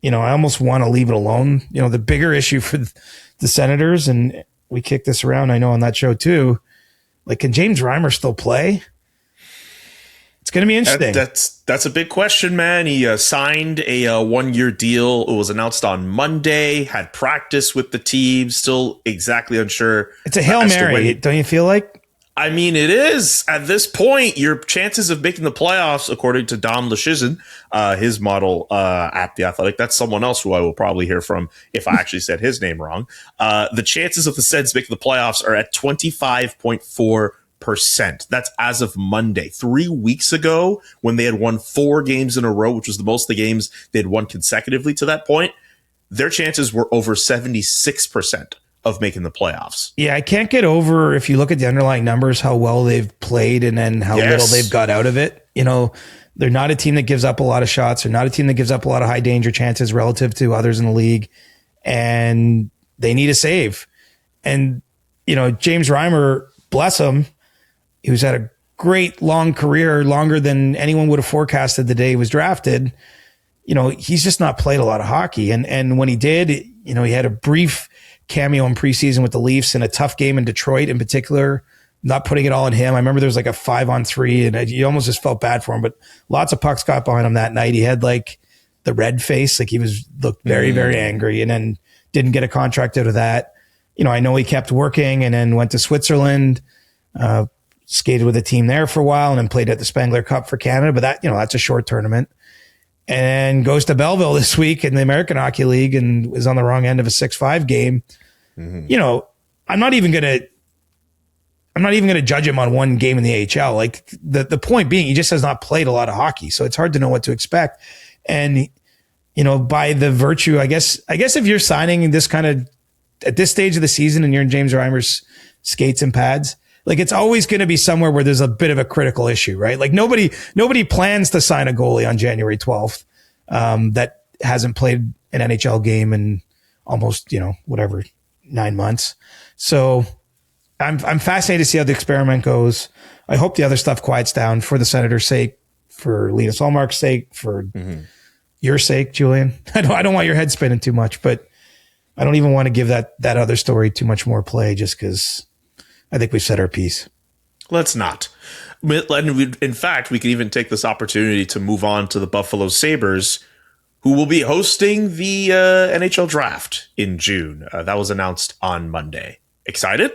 almost want to leave it alone. The bigger issue for the Senators, and we kicked this around, I know, on that show too. Like, can James Reimer still play? It's going to be interesting. That's a big question, man. He signed a 1-year deal. It was announced on Monday, had practice with the team, still exactly unsure. It's a Hail Mary, don't you feel like? I mean, it is. At this point, your chances of making the playoffs, according to Dom Luszczyszyn, his model at The Athletic, that's someone else who I will probably hear from if I actually said his name wrong. The chances of the Sens making the playoffs are at 25.4%. That's as of Monday. 3 weeks ago, when they had won 4 games in a row, which was the most of the games they had won consecutively to that point, their chances were over 76% of making the playoffs. Yeah, I can't get over, if you look at the underlying numbers, how well they've played and then how little they've got out of it. They're not a team that gives up a lot of shots. They're not a team that gives up a lot of high danger chances relative to others in the league. And they need a save. And, James Reimer, bless him, who's had a great long career, longer than anyone would have forecasted the day he was drafted. He's just not played a lot of hockey. And when he did, he had a brief cameo in preseason with the Leafs in a tough game in Detroit in particular, not putting it all on him. I remember there was like a 5-on-3 and you almost just felt bad for him, but lots of pucks got behind him that night. He had like the red face, like he looked very, very angry, and then didn't get a contract out of that. I know he kept working and then went to Switzerland, skated with a team there for a while, and then played at the Spengler Cup for Canada. But that's a short tournament. And goes to Belleville this week in the American Hockey League and is on the wrong end of a 6-5 game. Mm-hmm. I'm not even gonna judge him on one game in the AHL. Like the point being, he just has not played a lot of hockey, so it's hard to know what to expect. And by the virtue, I guess if you're signing this kind of at this stage of the season and you're in James Reimer's skates and pads, like, it's always going to be somewhere where there's a bit of a critical issue, right? Like nobody plans to sign a goalie on January 12th that hasn't played an NHL game in almost, 9 months. So I'm fascinated to see how the experiment goes. I hope the other stuff quiets down for the Senators' sake, for Linus Ullmark's sake, for your sake, Julian. I don't want your head spinning too much, but I don't even want to give that other story too much more play just because I think we've said our piece. Let's not. In fact, we can even take this opportunity to move on to the Buffalo Sabres, who will be hosting the NHL draft in June. That was announced on Monday. Excited?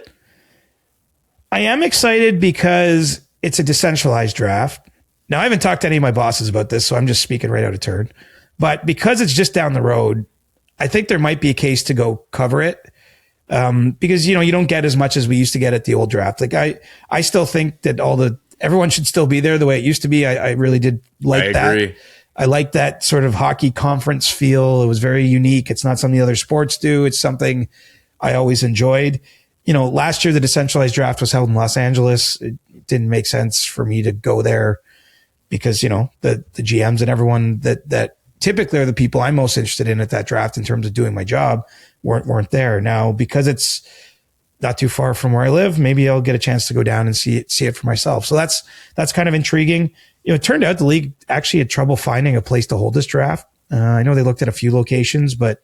I am excited because it's a decentralized draft. Now, I haven't talked to any of my bosses about this, so I'm just speaking right out of turn. But because it's just down the road, I think there might be a case to go cover it. Because, you don't get as much as we used to get at the old draft. Like I still think that everyone should still be there the way it used to be. I really did like that. I agree. I like that sort of hockey conference feel. It was very unique. It's not something other sports do. It's something I always enjoyed. Last year the decentralized draft was held in Los Angeles. It didn't make sense for me to go there because, the GMs and everyone that typically are the people I'm most interested in at that draft in terms of doing my job weren't there. Now, because it's not too far from where I live, maybe I'll get a chance to go down and see it for myself. So that's kind of intriguing. It turned out the league actually had trouble finding a place to hold this draft. I know they looked at a few locations, but,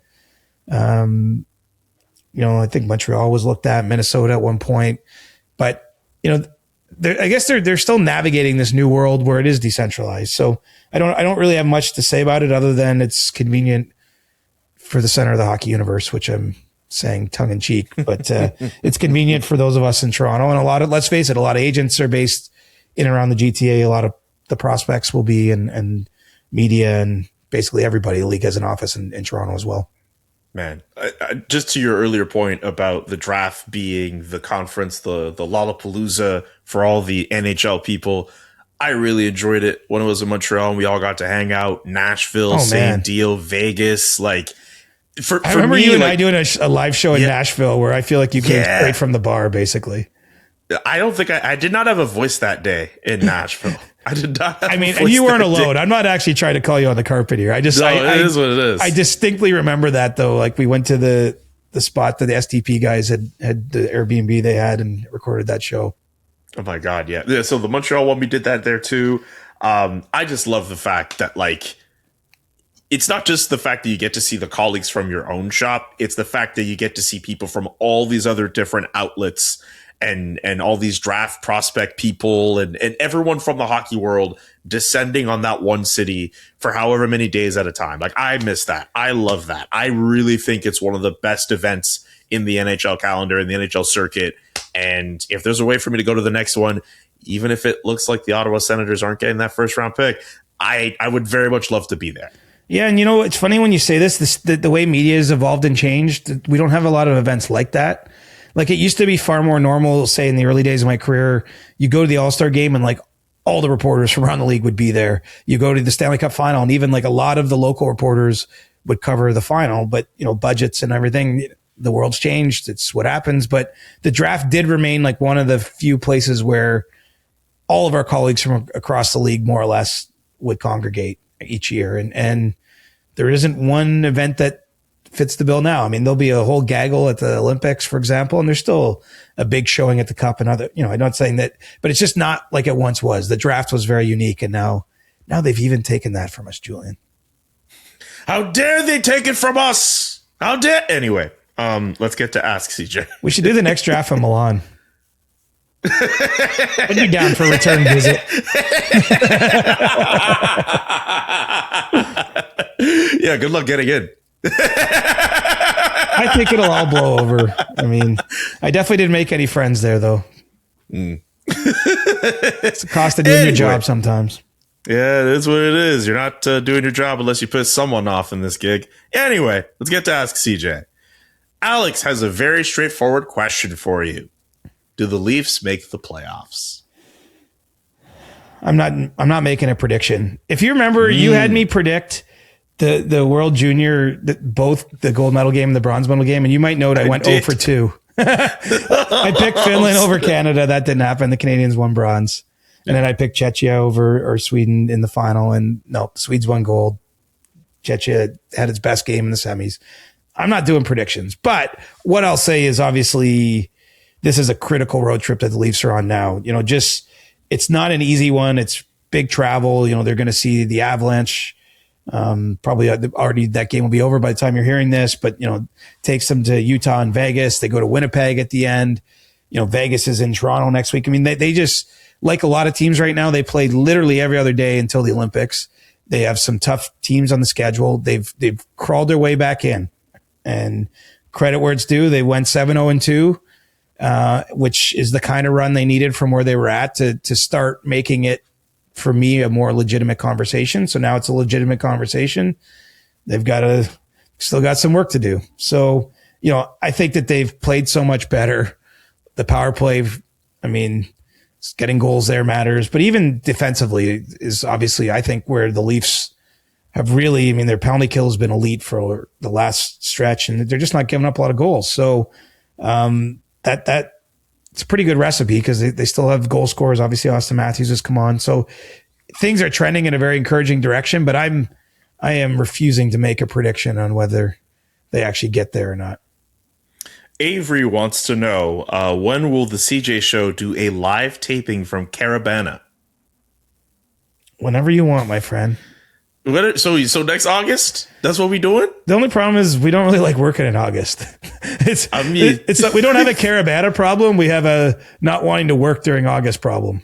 I think Montreal was looked at, Minnesota at one point, but, I guess they're still navigating this new world where it is decentralized. So I don't really have much to say about it other than it's convenient for the center of the hockey universe, which I'm saying tongue in cheek, but it's convenient for those of us in Toronto. And let's face it, a lot of agents are based in and around the GTA. A lot of the prospects will be and media and basically everybody. The league has an office in Toronto as well. Man, just to your earlier point about the draft being the conference, the Lollapalooza for all the NHL people, I really enjoyed it when it was in Montreal and we all got to hang out. Nashville, same deal. Vegas, like for I remember me, you and I doing a live show in Nashville where I feel like you came straight from the bar, basically. I don't think I did not have a voice that day in Nashville. I did not. I mean, and you weren't alone. I'm not actually trying to call you on the carpet here. It is what it is. I distinctly remember that though. Like we went to the spot that the SDP guys had the Airbnb they had and recorded that show. Oh my God. Yeah. So the Montreal one, we did that there too. I just love the fact that like, it's not just the fact that you get to see the colleagues from your own shop. It's the fact that you get to see people from all these other different outlets and all these draft prospect people and everyone from the hockey world descending on that one city for however many days at a time. Like I miss that. I love that. I really think it's one of the best events in the NHL calendar, in the NHL circuit. And if there's a way for me to go to the next one, even if it looks like the Ottawa Senators aren't getting that first round pick, I would very much love to be there. Yeah, and it's funny when you say this the way media has evolved and changed. We don't have a lot of events like that. Like it used to be far more normal, say in the early days of my career, you go to the All-Star game and like all the reporters from around the league would be there. You go to the Stanley Cup final and even like a lot of the local reporters would cover the final, but budgets and everything, the world's changed. It's what happens. But the draft did remain like one of the few places where all of our colleagues from across the league more or less would congregate each year. And there isn't one event that fits the bill now. I mean, there'll be a whole gaggle at the Olympics, for example, and there's still a big showing at the Cup and other, I'm not saying that, but it's just not like it once was. The draft was very unique, and now they've even taken that from us, Julian. How dare they take it from us? How dare? Anyway, let's get to Ask CJ. We should do the next draft in Milan. I'd be down for a return visit. Yeah, good luck getting in. I think it'll all blow over. I mean, I definitely didn't make any friends there, though. It's the cost of doing your job sometimes. Yeah, it is what it is. You're not doing your job unless you piss someone off in this gig. Anyway, let's get to Ask CJ. Alex has a very straightforward question for you. Do the Leafs make the playoffs? I'm not making a prediction. If you remember, you had me predict the World Junior, both the gold medal game and the bronze medal game, and you might note I went 0 for 2. I picked Finland over Canada. That didn't happen. The Canadians won bronze. And then I picked Czechia over Sweden in the final, and no, the Swedes won gold. Czechia had its best game in the semis. I'm not doing predictions, but what I'll say is obviously this is a critical road trip that the Leafs are on now. It's not an easy one. It's big travel. They're going to see the Avalanche. Probably already that game will be over by the time you're hearing this, but takes them to Utah and Vegas. They go to Winnipeg at the end. Vegas is in Toronto next week. I mean, they just, like a lot of teams right now, they play literally every other day until the Olympics. They have some tough teams on the schedule. They've crawled their way back in, and credit where it's due. They went 7-0-2, which is the kind of run they needed from where they were at to start making it, for me, a more legitimate conversation. So now it's a legitimate conversation. They've still got some work to do. So, I think that they've played so much better. The power play, I mean, getting goals there matters, but even defensively is obviously, I think, where the Leafs have really, their penalty kill has been elite for the last stretch, and they're just not giving up a lot of goals. So That it's a pretty good recipe because they still have goal scorers. Obviously, Austin Matthews has come on, so things are trending in a very encouraging direction. But I am refusing to make a prediction on whether they actually get there or not. Avery wants to know, when will the CJ Show do a live taping from Carabana? Whenever you want, my friend. So next August? That's what we doing? The only problem is we don't really like working in August. It's like we don't have a Carabana problem. We have a not wanting to work during August problem.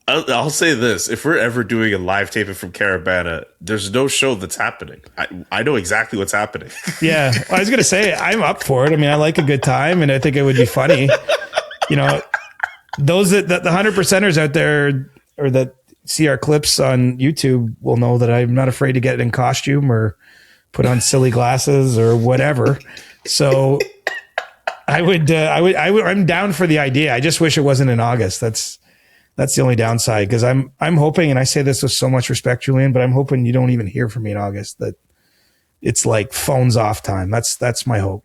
I'll say this. If we're ever doing a live taping from Carabana, there's no show that's happening. I know exactly what's happening. Yeah. Well, I was going to say, I'm up for it. I mean, I like a good time, and I think it would be funny. You know, those the 100%ers out there or that see our clips on YouTube will know that I'm not afraid to get in costume or put on silly glasses or whatever. So I'm down for the idea. I just wish it wasn't in August. That's the only downside, because I'm hoping, and I say this with so much respect, Julian, but I'm hoping you don't even hear from me in August, that it's like phones off time. That's my hope.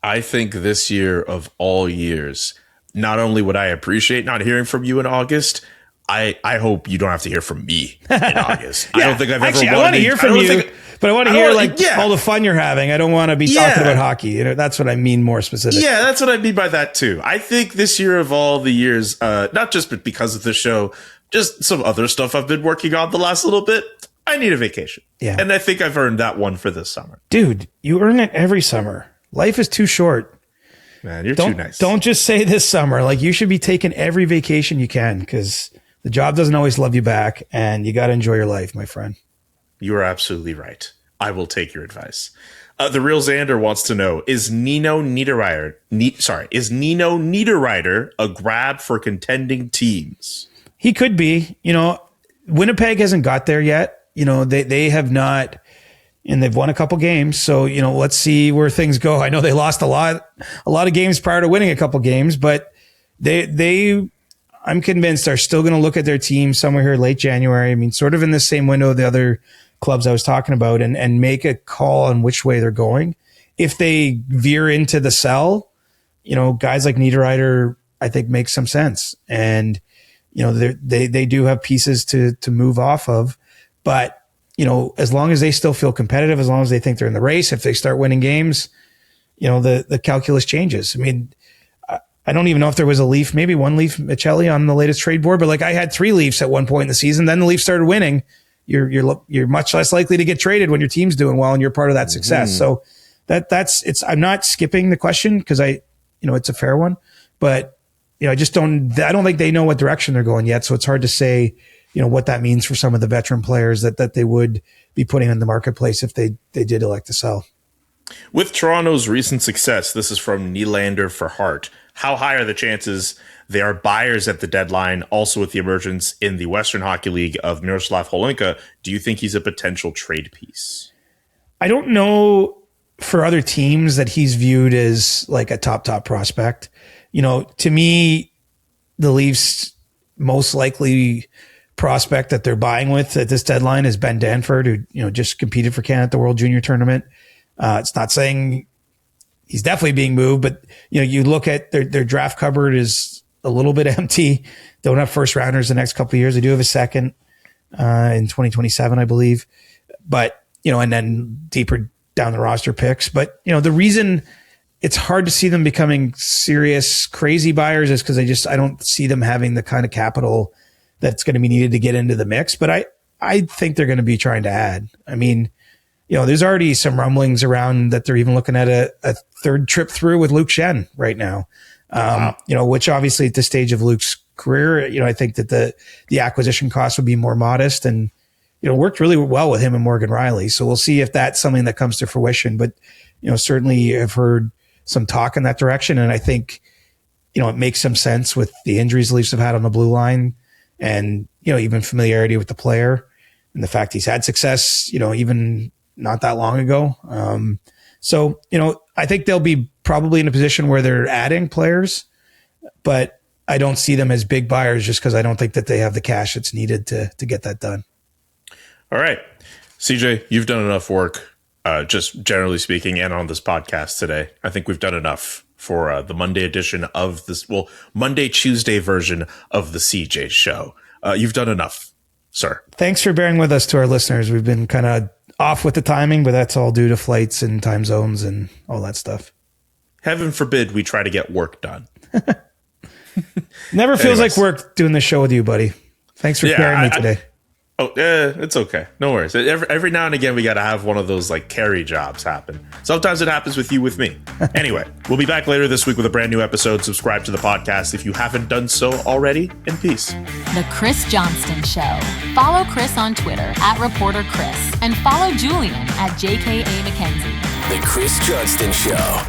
I think this year of all years, not only would I appreciate not hearing from you in August, I hope you don't have to hear from me in August. Yeah, I don't think I've actually, ever I want to hear from you, but I want to hear all the fun you're having. I don't want to be talking about hockey. You know, that's what I mean more specific. Yeah, that's what I mean by that too. I think this year of all the years, not just because of the show, just some other stuff I've been working on the last little bit, I need a vacation. Yeah. And I think I've earned that one for this summer. Dude, you earn it every summer. Life is too short. Man, you're too nice. Don't just say this summer. Like, you should be taking every vacation you can, because the job doesn't always love you back, and you got to enjoy your life, my friend. You are absolutely right. I will take your advice. The real Xander wants to know, is Nino Niederreiter a grab for contending teams? He could be. You know, Winnipeg hasn't got there yet. You know, they have not, and they've won a couple games. So, you know, let's see where things go. I know they lost a lot of games prior to winning a couple games, but they I'm convinced are still going to look at their team somewhere here late January. I mean, sort of in the same window of the other clubs I was talking about, and make a call on which way they're going. If they veer into the sell, you know, guys like Niederreiter, I think, make some sense. And, you know, they do have pieces to move off of, but, you know, as long as they still feel competitive, as long as they think they're in the race, if they start winning games, you know, the calculus changes. I mean, I don't even know if there was a Leaf, maybe one Leaf Michelli on the latest trade board, but like, I had 3 Leafs at one point in the season. Then the Leafs started winning. You're much less likely to get traded when your team's doing well and you're part of that success. So that's I'm not skipping the question, because it's a fair one, but, you know, I don't think they know what direction they're going yet. So it's hard to say, you know, what that means for some of the veteran players that they would be putting in the marketplace if they did elect to sell. With Toronto's recent success, this is from Nylander for Hart. How high are the chances they are buyers at the deadline? Also, with the emergence in the Western Hockey League of Miroslav Holinka, do you think he's a potential trade piece? I don't know for other teams that he's viewed as like a top prospect. You know, to me, the Leafs' most likely prospect that they're buying with at this deadline is Ben Danford, who, you know, just competed for Canada at the World Junior Tournament. It's not saying he's definitely being moved, but, you know, you look at their draft cupboard is a little bit empty. Don't have first rounders the next couple of years. They do have a second in 2027, I believe. But, you know, and then deeper down the roster picks. But, you know, the reason it's hard to see them becoming serious, crazy buyers is because I don't see them having the kind of capital that's going to be needed to get into the mix. But I think they're going to be trying to add. I mean, you know, there's already some rumblings around that they're even looking at a third trip through with Luke Shen right now. Wow. You know, which obviously at this stage of Luke's career, you know, I think that the acquisition cost would be more modest, and, you know, worked really well with him and Morgan Riley. So we'll see if that's something that comes to fruition. But, you know, certainly I've heard some talk in that direction. And I think, you know, it makes some sense with the injuries the Leafs have had on the blue line, and, you know, even familiarity with the player and the fact he's had success, you know, even not that long ago. So, you know, I think they'll be probably in a position where they're adding players, but I don't see them as big buyers just because I don't think that they have the cash that's needed to get that done. All right. CJ, you've done enough work, just generally speaking, and on this podcast today. I think we've done enough for the Monday edition of this, Monday, Tuesday version of the CJ show. You've done enough, sir. Thanks for bearing with us to our listeners. We've been kind of off with the timing, but that's all due to flights and time zones and all that stuff. Heaven forbid we try to get work done. Never feels like work doing this show with you, buddy. Thanks for carrying me today. It's okay. No worries. Every now and again, we got to have one of those like carry jobs happen. Sometimes it happens with you, with me. Anyway, we'll be back later this week with a brand new episode. Subscribe to the podcast if you haven't done so already. In peace. The Chris Johnston Show. Follow Chris on Twitter @ReporterChris and follow Julian @JKA McKenzie. The Chris Johnston Show.